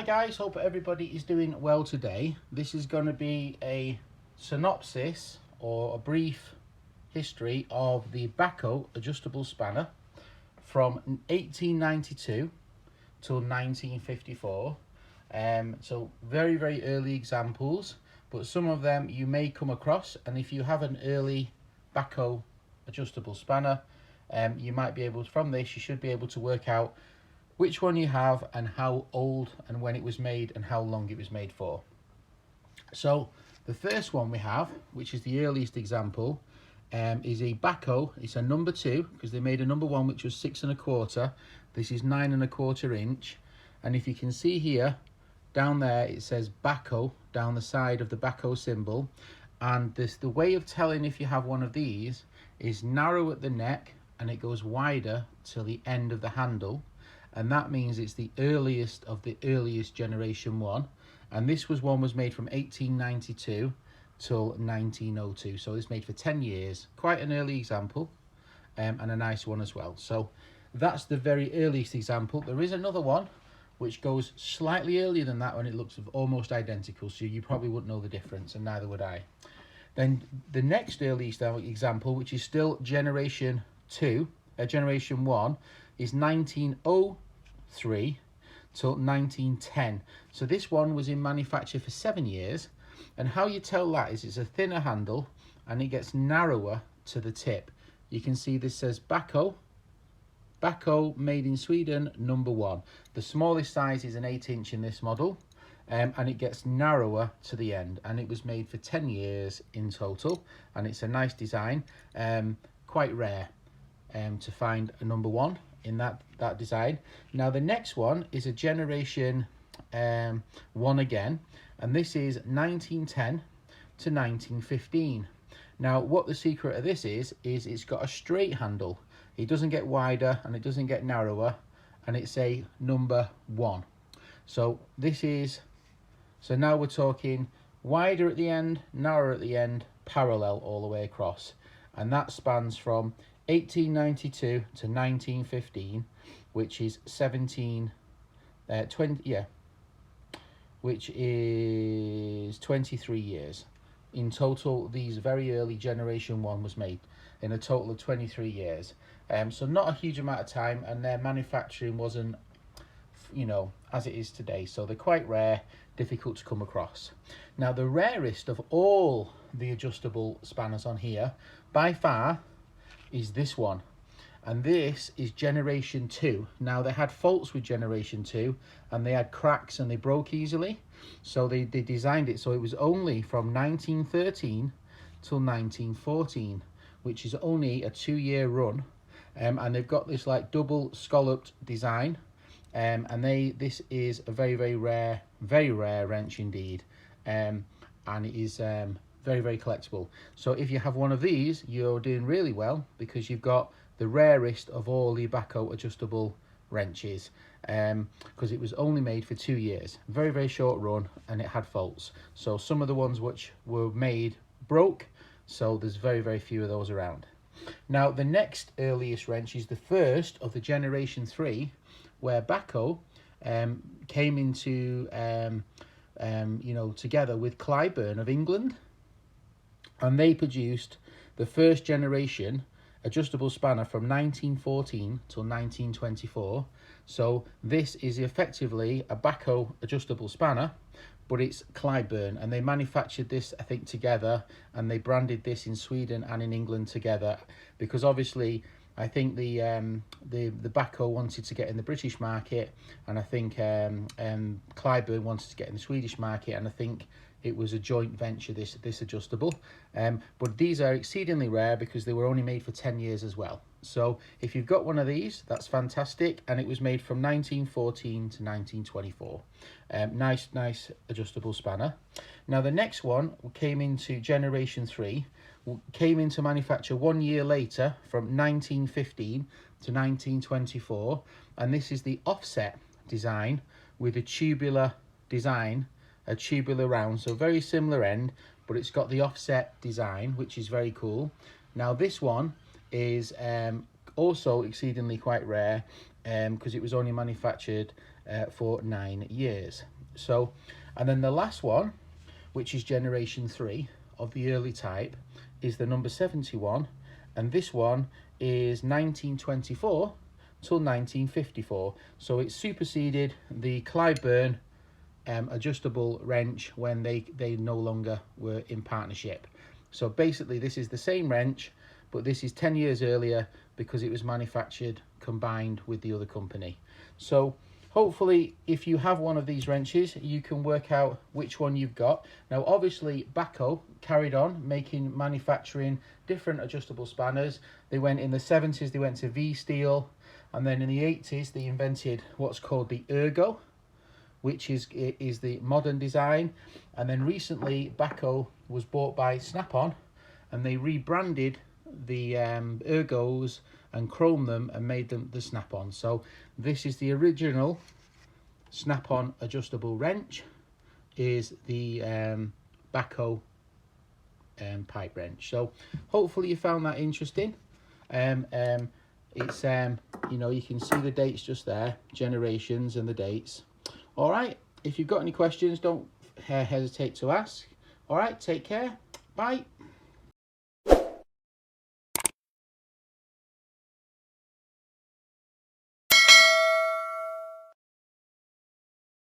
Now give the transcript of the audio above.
Hi guys, hope everybody is doing well today. This is going to be a synopsis or a brief history of the Bahco adjustable spanner from 1892 till 1954. So very early examples, but some of them you may come across, and if you have an early Bahco adjustable spanner, you might be able to, from this you should be able to work out which one you have and how old and when it was made and how long it was made for. So the first one we have, which is the earliest example, is a Bahco. It's a number 2 because they made a number 1 which was 6 1/4. This is 9 1/4 inch, and if you can see here down there it says Bahco down the side of the Bahco symbol, and the way of telling if you have one of these is narrow at the neck and it goes wider till the end of the handle, and that means it's the earliest of the earliest generation 1, and this was made from 1892 till 1902, so it's made for 10 years. Quite an early example, and a nice one as well. So that's the very earliest example. There is another one which goes slightly earlier than that, and it looks almost identical, so you probably wouldn't know the difference, and neither would I. Then the next earliest example, which is still generation 1, is 1903 till 1910. So this one was in manufacture for 7 years, and how you tell that is it's a thinner handle and it gets narrower to the tip. You can see this says Bahco made in Sweden number 1. The smallest size is an 8-inch in this model, and it gets narrower to the end, and it was made for 10 years in total, and it's a nice design. Quite rare to find a number 1 in that design. Now the next one is a generation 1 again, and this is 1910 to 1915. Now what the secret of this is it's got a straight handle. It doesn't get wider and it doesn't get narrower, and it's a number 1. So now we're talking wider at the end, narrower at the end, parallel all the way across, and that spans from 1892 to 1915, which is 23 years. In total, these very early generation 1 was made in a total of 23 years. So not a huge amount of time, and their manufacturing wasn't, as it is today. So they're quite rare, difficult to come across. Now the rarest of all the adjustable spanners on here, by far, is this one, and this is generation 2. Now they had faults with generation 2, and they had cracks and they broke easily, so they designed it so it was only from 1913 till 1914, which is only a 2-year run, and they've got this like double scalloped design, and this is a very rare wrench indeed, and it is very collectible. So if you have one of these, you're doing really well, because you've got the rarest of all the Bahco adjustable wrenches, because it was only made for 2 years. Very short run, and it had faults. So some of the ones which were made broke, so there's very few of those around. Now the next earliest wrench is the first of the generation 3, where Bahco came into together with Clyburn of England, and they produced the first generation adjustable spanner from 1914 till 1924. So this is effectively a Bahco adjustable spanner, but it's Clyburn, and they manufactured this, I think, together, and they branded this in Sweden and in England together, because obviously I think the Bahco wanted to get in the British market, and I think Clyburn wanted to get in the Swedish market, and I think it was a joint venture, this adjustable. But these are exceedingly rare because they were only made for 10 years as well. So if you've got one of these, that's fantastic, and it was made from 1914 to 1924. Nice adjustable spanner. Now the next one came into generation 3, came into manufacture 1 year later from 1915 to 1924, and this is the offset design with a tubular design, a tubular round, so very similar end, but it's got the offset design, which is very cool. Now this one is also exceedingly quite rare, because it was only manufactured for 9 years. So, and then the last one, which is generation 3 of the early type, is the number 71, and this one is 1924 till 1954. So it superseded the Clyburn adjustable wrench when they no longer were in partnership. So basically this is the same wrench, but this is 10 years earlier because it was manufactured combined with the other company. So hopefully if you have one of these wrenches, you can work out which one you've got. Now obviously Bahco carried on manufacturing different adjustable spanners. They went in the 70s, they went to V-steel, and then in the 80s they invented what's called the ergo, which is the modern design. And then recently Bahco was bought by Snap-on, and they rebranded the ergos and chromed them and made them the Snap-on. So this is the original Snap-on adjustable wrench, is the Bahco pipe wrench. So hopefully you found that interesting. It's you know, you can see the dates just there, generations and the dates. All right, if you've got any questions, don't hesitate to ask. All right, take care. Bye.